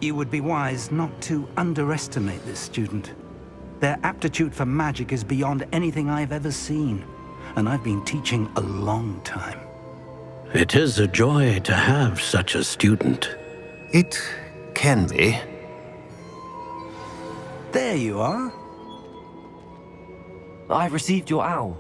You would be wise not to underestimate this student. Their aptitude for magic is beyond anything I've ever seen, and I've been teaching a long time. It is a joy to have such a student. It can be. There you are. I received your owl.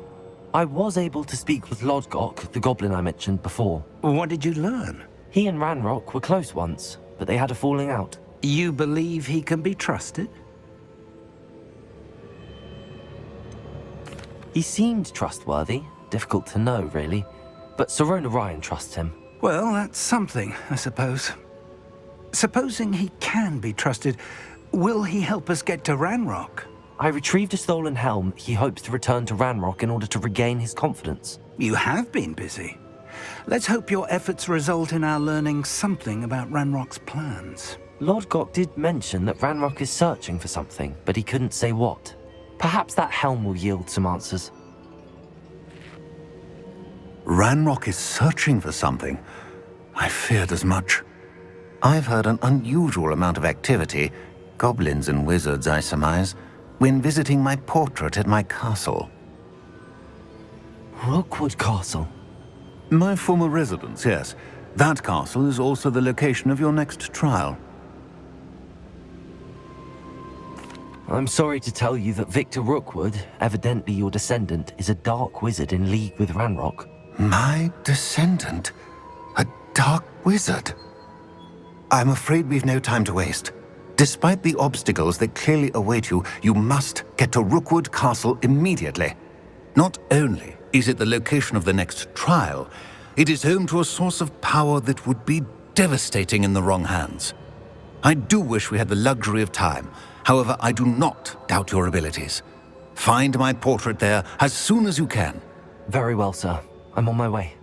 I was able to speak with Lodgok, the goblin I mentioned before. What did you learn? He and Ranrock were close once, but they had a falling out. You believe he can be trusted? He seemed trustworthy. Difficult to know, really. But Sirona Ryan trusts him. Well, that's something, I suppose. Supposing he can be trusted, will he help us get to Ranrock? I retrieved a stolen helm he hopes to return to Ranrock in order to regain his confidence. You have been busy. Let's hope your efforts result in our learning something about Ranrock's plans. Lodgok did mention that Ranrock is searching for something, but he couldn't say what. Perhaps that helm will yield some answers. Ranrock is searching for something. I feared as much. I've heard an unusual amount of activity, goblins and wizards, I surmise, when visiting my portrait at my castle. Rookwood Castle? My former residence, yes. That castle is also the location of your next trial. I'm sorry to tell you that Victor Rookwood, evidently your descendant, is a dark wizard in league with Ranrock. My descendant? A dark wizard? I'm afraid we've no time to waste. Despite the obstacles that clearly await you, you must get to Rookwood Castle immediately. Not only is it the location of the next trial, it is home to a source of power that would be devastating in the wrong hands. I do wish we had the luxury of time. However, I do not doubt your abilities. Find my portrait there as soon as you can. Very well, sir. I'm on my way.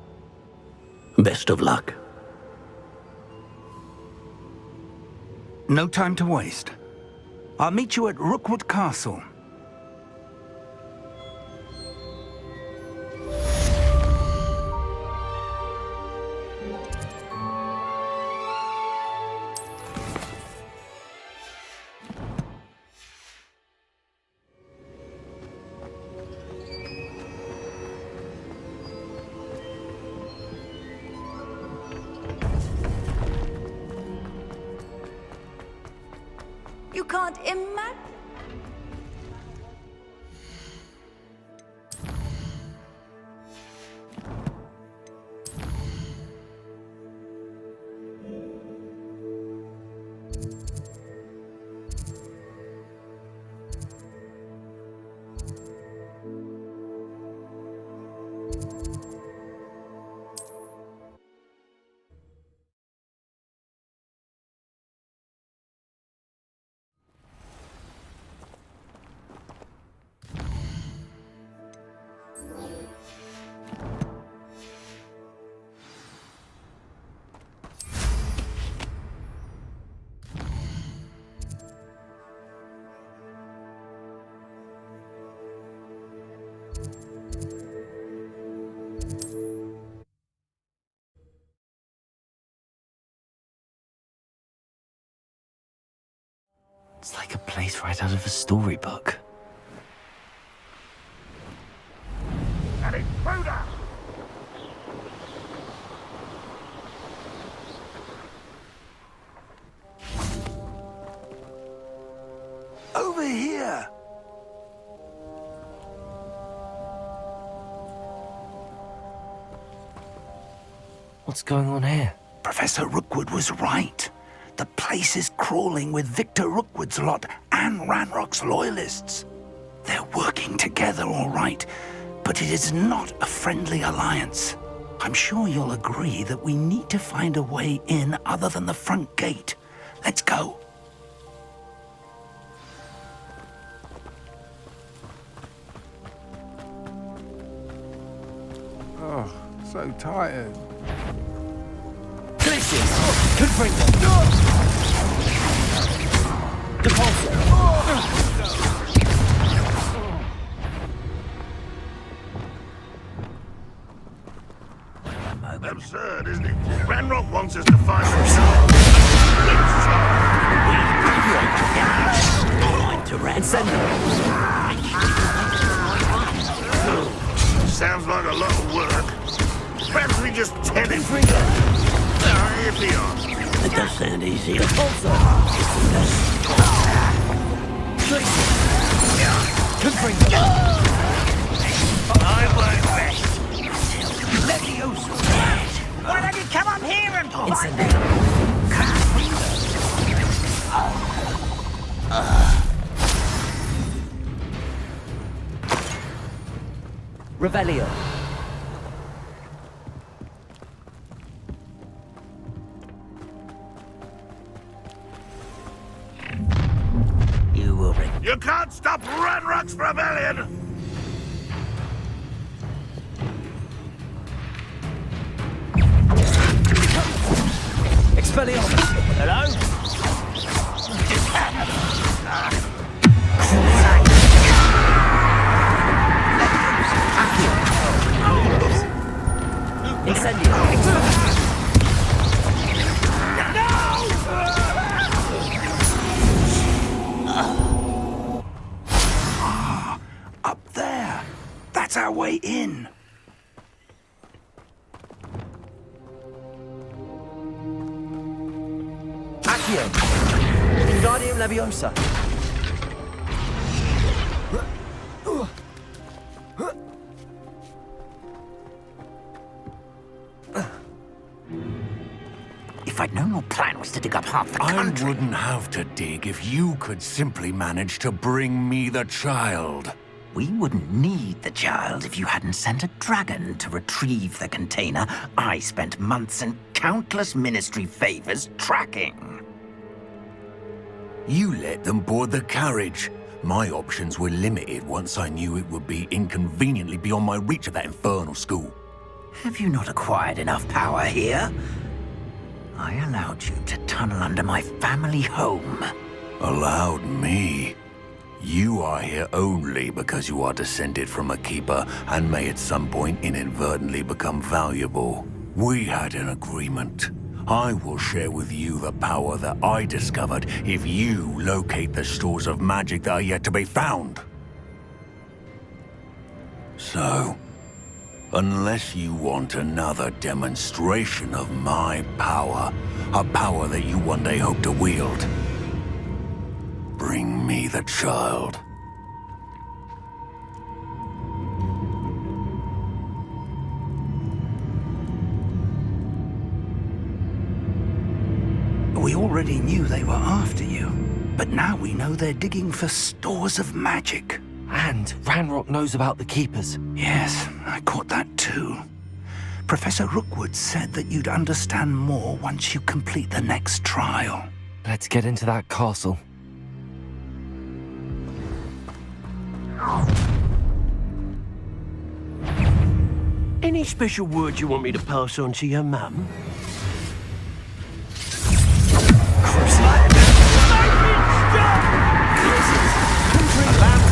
Best of luck. No time to waste. I'll meet you at Rookwood Castle. You can't imagine. It's like a place right out of a storybook. An intruder! Over here! What's going on here? Professor Rookwood was right. The place is crawling with Victor Rookwood's lot and Ranrock's loyalists. They're working together, all right, but it is not a friendly alliance. I'm sure you'll agree that we need to find a way in other than the front gate. Let's go. Oh, so tired. Glitches! Confront them! Absurd, isn't it? Ranrock wants us to find the Descend easy. Also, Confringo. I work best. Leviosa. Why don't you come up here and Incendio. Revelio. You will ring. You can't stop Ranrock's rebellion! Expelliarmus. Hello? Incendio. Up there. That's our way in. Accio. Wingardium Leviosa. If I'd known your plan was to dig up half the I country... wouldn't have to dig if you could simply manage to bring me the child. We wouldn't need the child if you hadn't sent a dragon to retrieve the container I spent months and countless ministry favors tracking. You let them board the carriage. My options were limited once I knew it would be inconveniently beyond my reach at that infernal school. Have you not acquired enough power here? I allowed you to tunnel under my family home. Allowed me? You are here only because you are descended from a keeper and may at some point inadvertently become valuable. We had an agreement. I will share with you the power that I discovered if you locate the stores of magic that are yet to be found. So, unless you want another demonstration of my power, a power that you one day hope to wield, bring me the child. We already knew they were after you, but now we know they're digging for stores of magic. And Ranrock knows about the Keepers. Yes, I caught that too. Professor Rookwood said that you'd understand more once you complete the next trial. Let's get into that castle. Any special word you want me to pass on to your mum?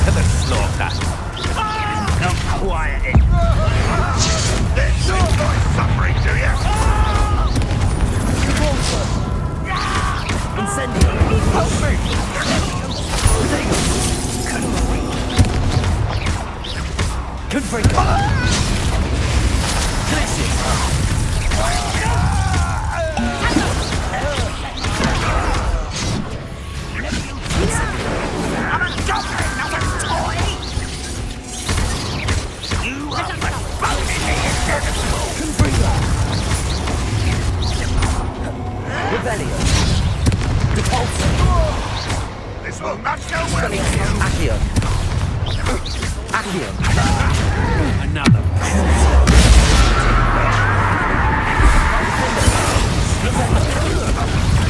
To the slaughter. Not quiet. This is my suffering, do you? Incendio. Help me! Confringo. I'm a goblin, not a toy! You are but bone in the inevitable! Confringo. Revelio. Depulso. This will not go well with you. Accio. Accio. Another.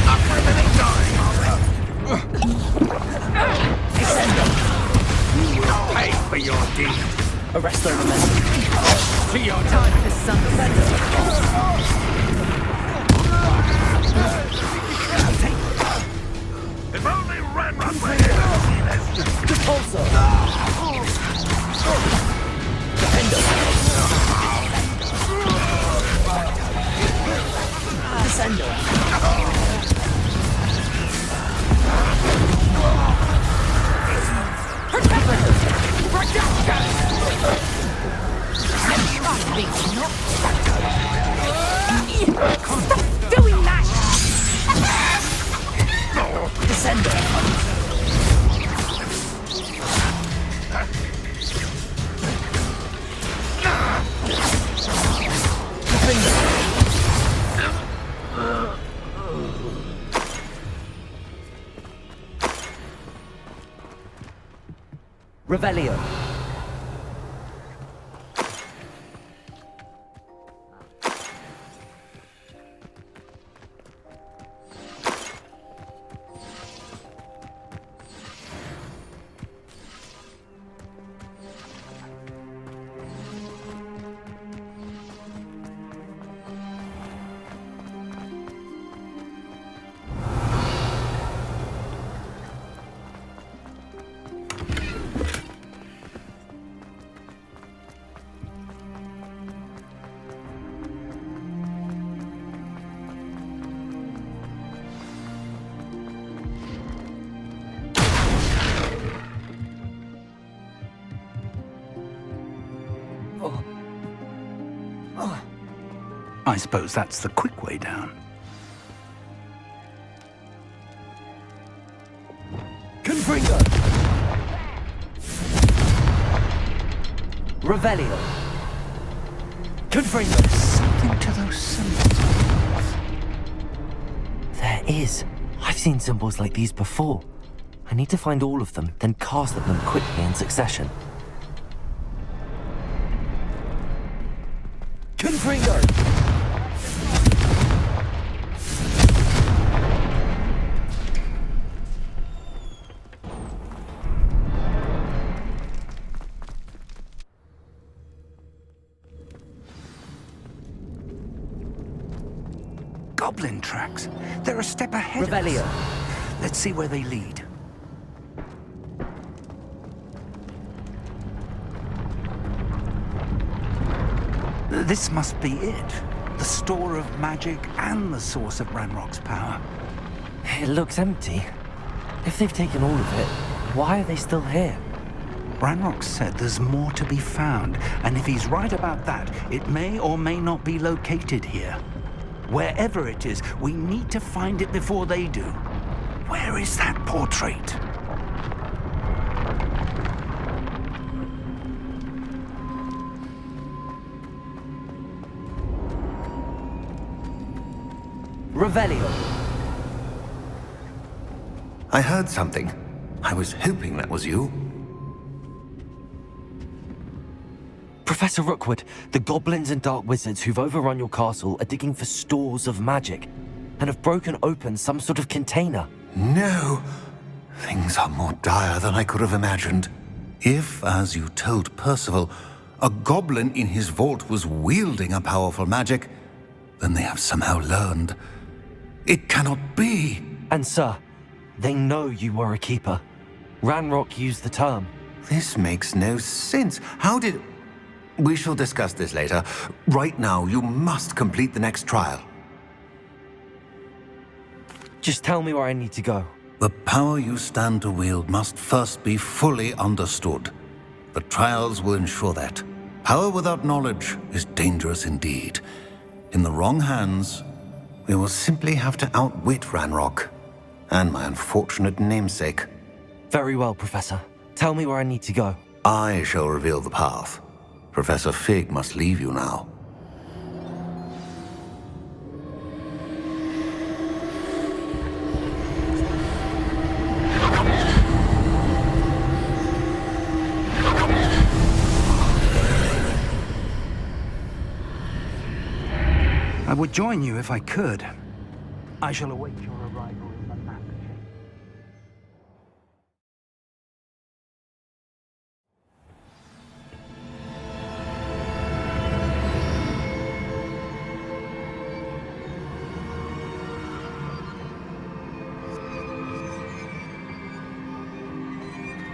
I'm really dying. You'll pay for your deed. Arresto Memento. To your time. The Sun Defender. If only Ranrock were here to see this. Depulso. Defendo. Descendo. Stop doing that! Revelio. I suppose that's the quick way down. Confringo! Revelio. Confringo! Something to those symbols. There is. I've seen symbols like these before. I need to find all of them, then cast at them quickly in succession. Confringo! Goblin tracks. They're a step ahead of Revelio. us. Let's see where they lead. This must be it. The store of magic and the source of Ranrock's power. It looks empty. If they've taken all of it, why are they still here? Ranrock said there's more to be found, and if he's right about that, it may or may not be located here. Wherever it is, we need to find it before they do. Where is that portrait? Revelio. I heard something. I was hoping that was you. Professor Rookwood, the goblins and dark wizards who've overrun your castle are digging for stores of magic and have broken open some sort of container. No! Things are more dire than I could have imagined. If, as you told Percival, a goblin in his vault was wielding a powerful magic, then they have somehow learned. It cannot be! And sir, they know you were a keeper. Ranrock used the term. This makes no sense. How did... We shall discuss this later. Right now, you must complete the next trial. Just tell me where I need to go. The power you stand to wield must first be fully understood. The trials will ensure that. Power without knowledge is dangerous indeed. In the wrong hands, we will simply have to outwit Ranrock and my unfortunate namesake. Very well, Professor. Tell me where I need to go. I shall reveal the path. Professor Fig must leave you now. I would join you if I could. I shall await your arrival in the map chamber.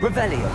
Revelio.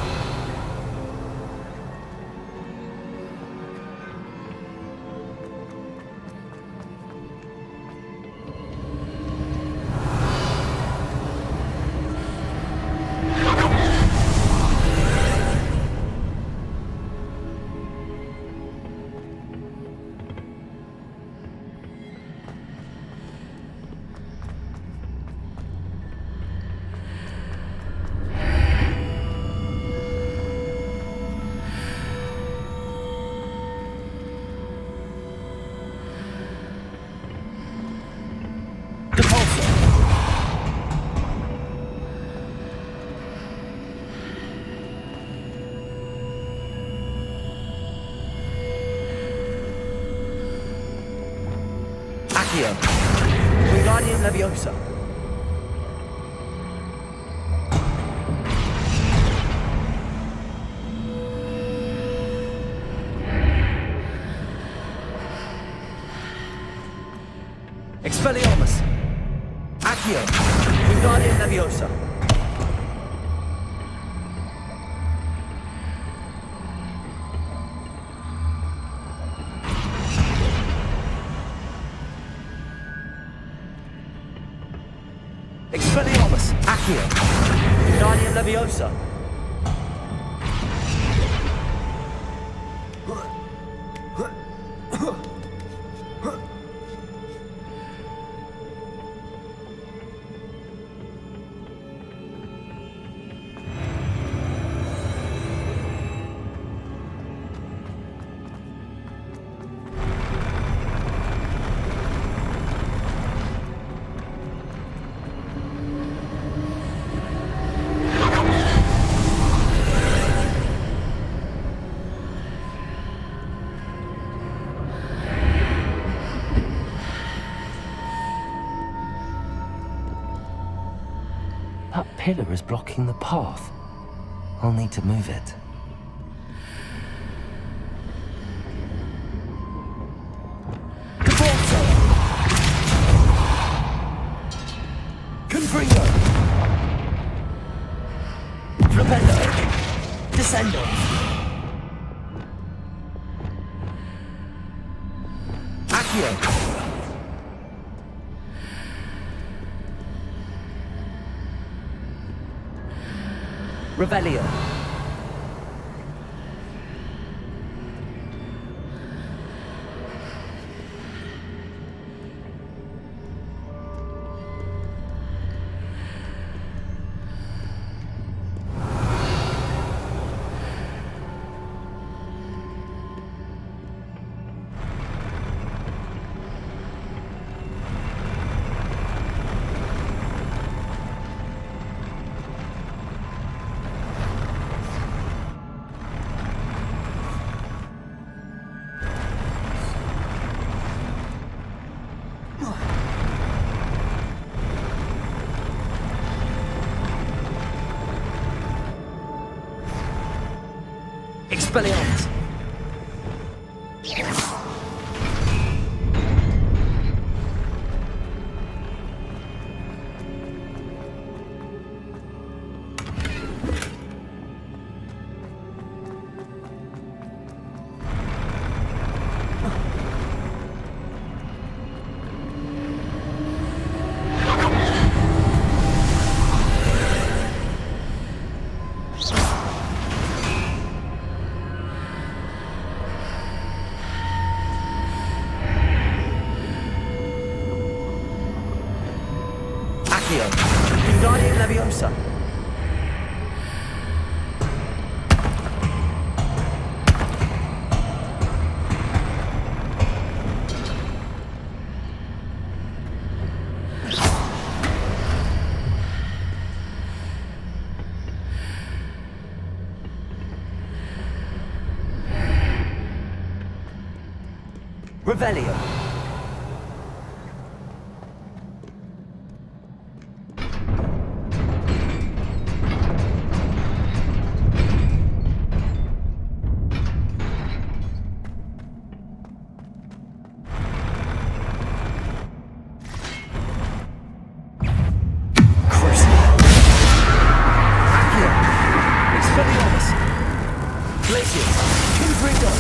Accio. Wingardium Leviosa. Expelliarmus. Accio. Wingardium Leviosa. Expelliarmus. Accio. Wingardium Leviosa. That pillar is blocking the path. I'll need to move it. Caforzo. Confringo. Flipendo. Descendo. Accio. Revelio. Expelliarmus. Accio. Wingardium Leviosa. Revelio. Expelliarmus. Glacius. Confringo.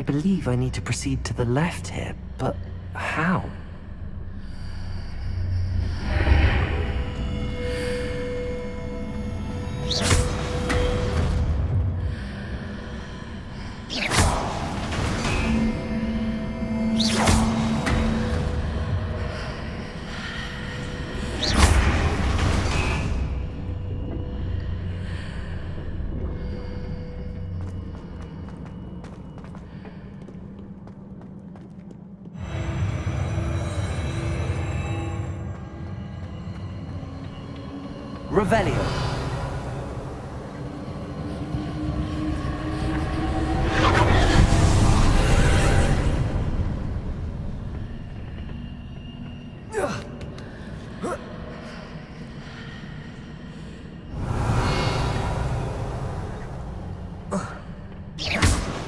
believe I need to proceed to the left here, but how? Revelio.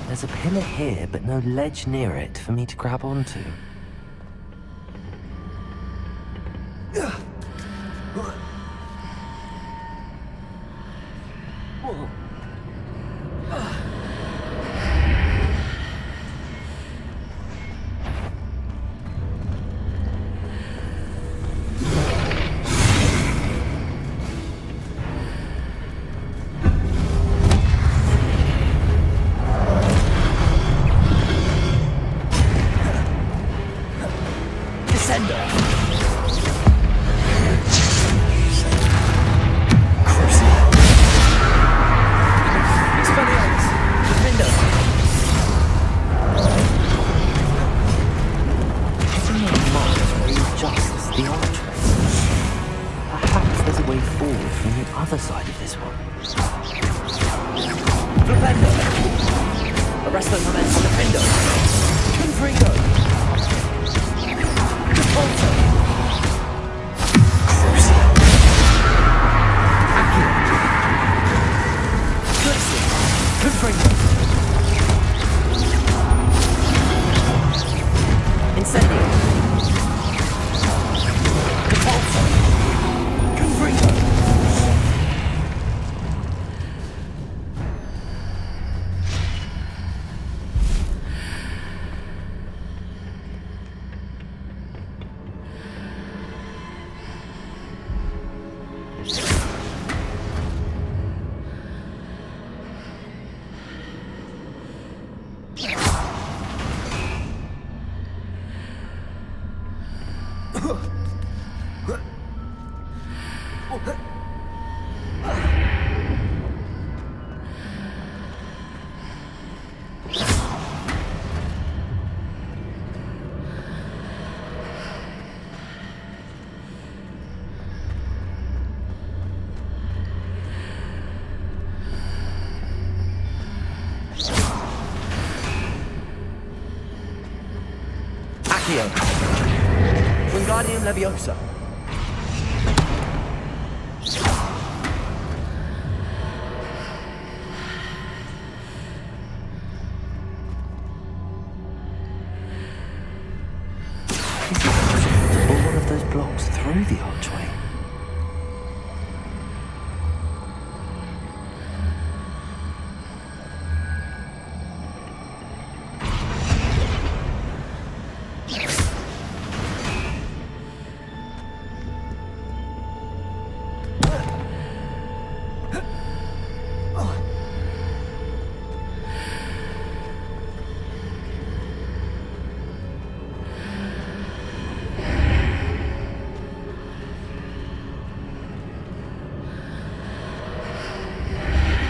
There's a pillar here, but no ledge near it for me to grab onto. Other side of this one. Flipendo! Arresto momento defendo! Confringo! Defaulto! Crucio! Accio! Glitzy! Confringo! Incendio! Defaulto! Confringo! Wingardium Leviosa. Is it possible to pull one of those blocks through the archway?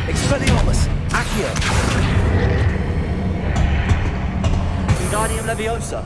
Expelliarmus, Accio. Wingardium Leviosa.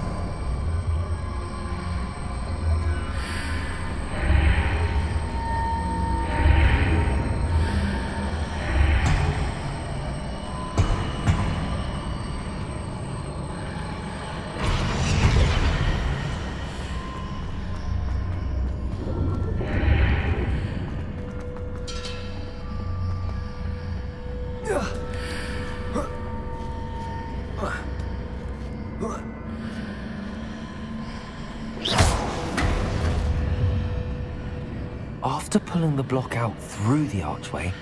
After pulling the block out through the archway,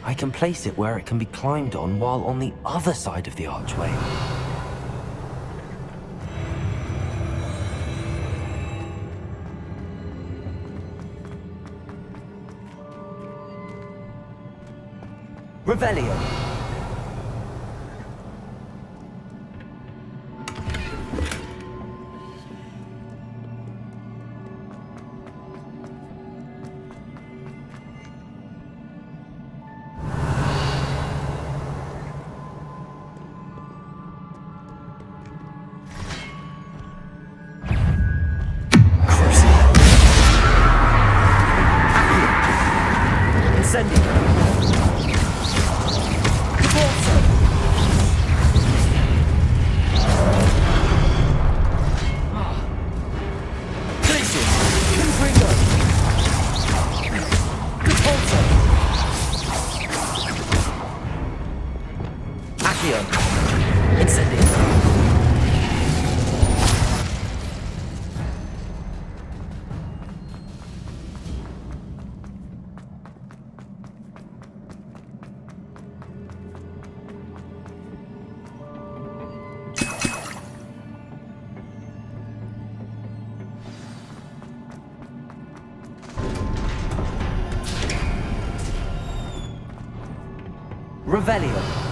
I can place it where it can be climbed on while on the other side of the archway. Revelio. Revelio.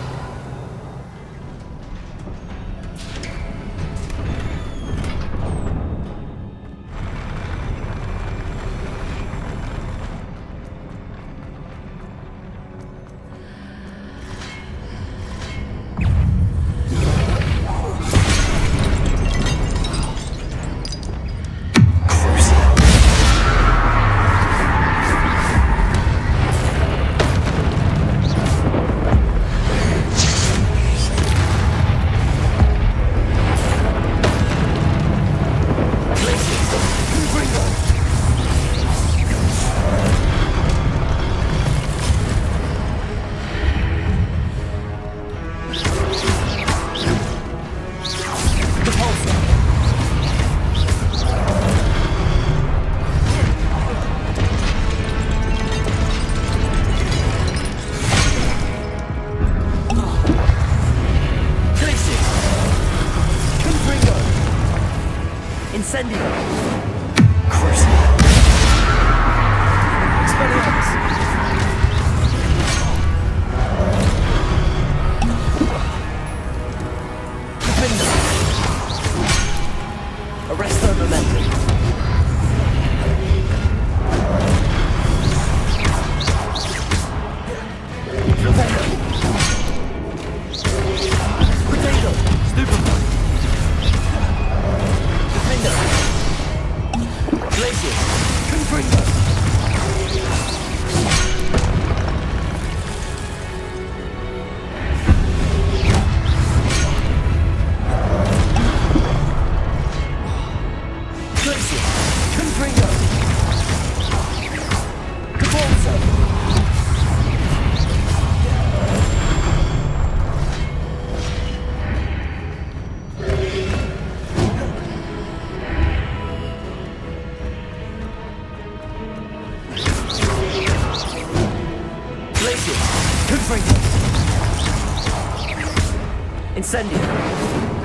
Incendio.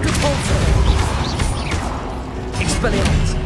Repulsor. Expelliarmus.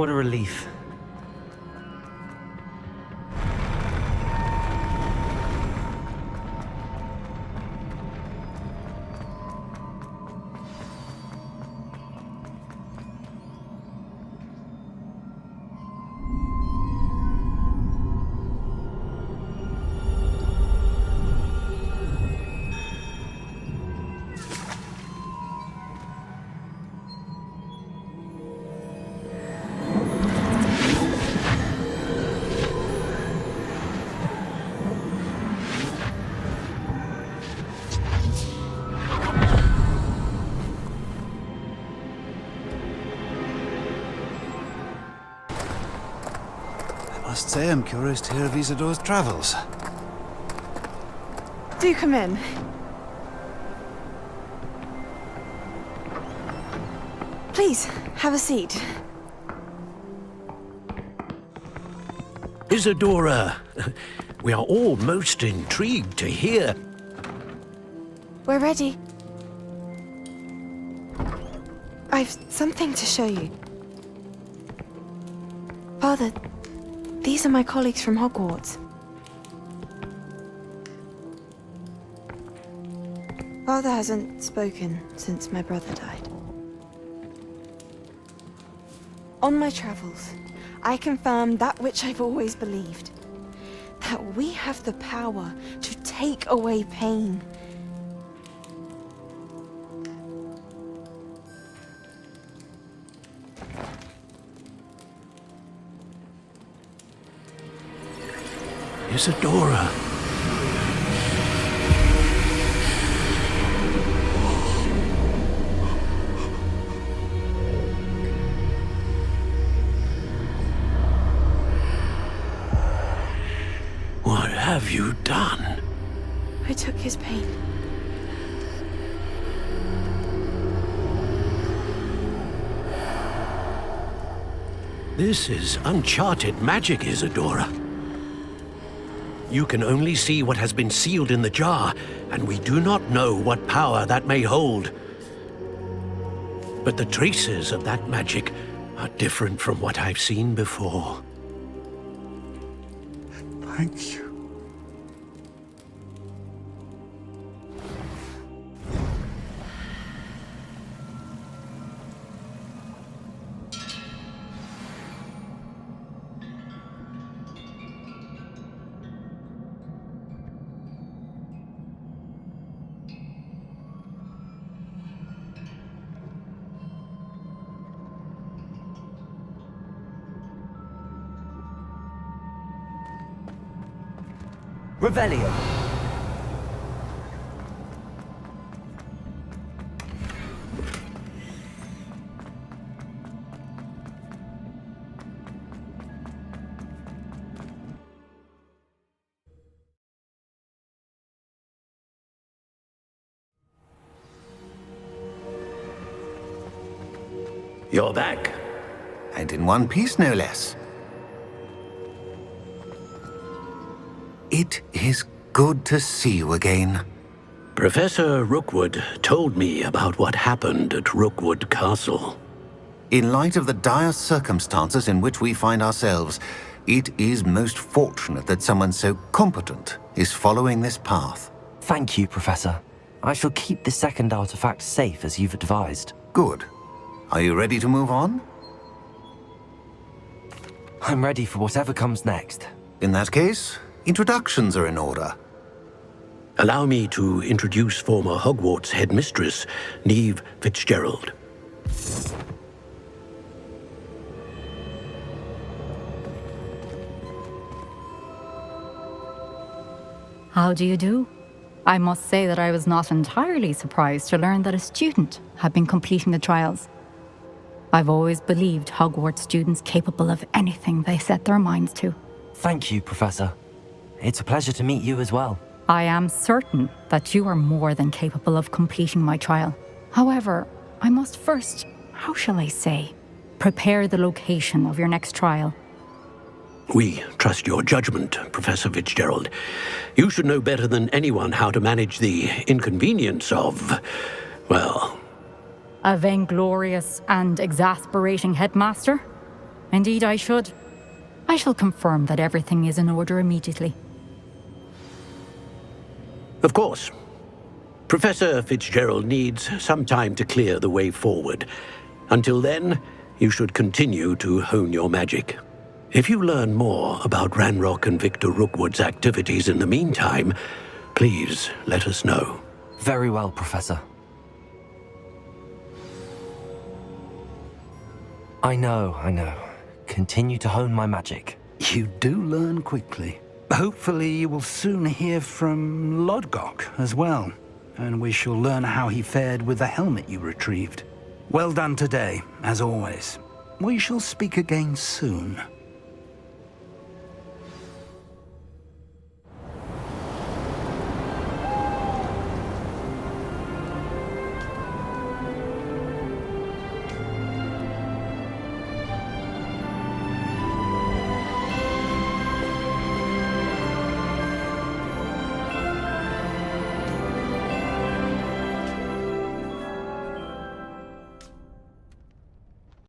What a relief. I must say I'm curious to hear of Isadore's travels. Do come in. Please, have a seat. Isadora, we are all most intrigued to hear. We're ready. I've something to show you. Father, these are my colleagues from Hogwarts. Father hasn't spoken since my brother died. On my travels, I confirmed that which I've always believed. That we have the power to take away pain. Isadora. What have you done? I took his pain. This is uncharted magic, Isadora. You can only see what has been sealed in the jar, and we do not know what power that may hold. But the traces of that magic are different from what I've seen before. Thank you. Revelio. You're back. And in one piece, no less. It is good to see you again. Professor Rookwood told me about what happened at Rookwood Castle. In light of the dire circumstances in which we find ourselves, it is most fortunate that someone so competent is following this path. Thank you, Professor. I shall keep the second artifact safe as you've advised. Good. Are you ready to move on? I'm ready for whatever comes next. In that case, introductions are in order. Allow me to introduce former Hogwarts headmistress, Neve Fitzgerald. How do you do? I must say that I was not entirely surprised to learn that a student had been completing the trials. I've always believed Hogwarts students capable of anything they set their minds to. Thank you, Professor. It's a pleasure to meet you as well. I am certain that you are more than capable of completing my trial. However, I must first, how shall I say, prepare the location of your next trial. We trust your judgment, Professor Fitzgerald. You should know better than anyone how to manage the inconvenience of, well... A vainglorious and exasperating headmaster? Indeed, I should. I shall confirm that everything is in order immediately. Of course. Professor Fitzgerald needs some time to clear the way forward. Until then, you should continue to hone your magic. If you learn more about Ranrock and Victor Rookwood's activities in the meantime, please let us know. Very well, Professor. I know. Continue to hone my magic. You do learn quickly. Hopefully you will soon hear from Lodgok as well, and we shall learn how he fared with the helmet you retrieved. Well done today, as always. We shall speak again soon.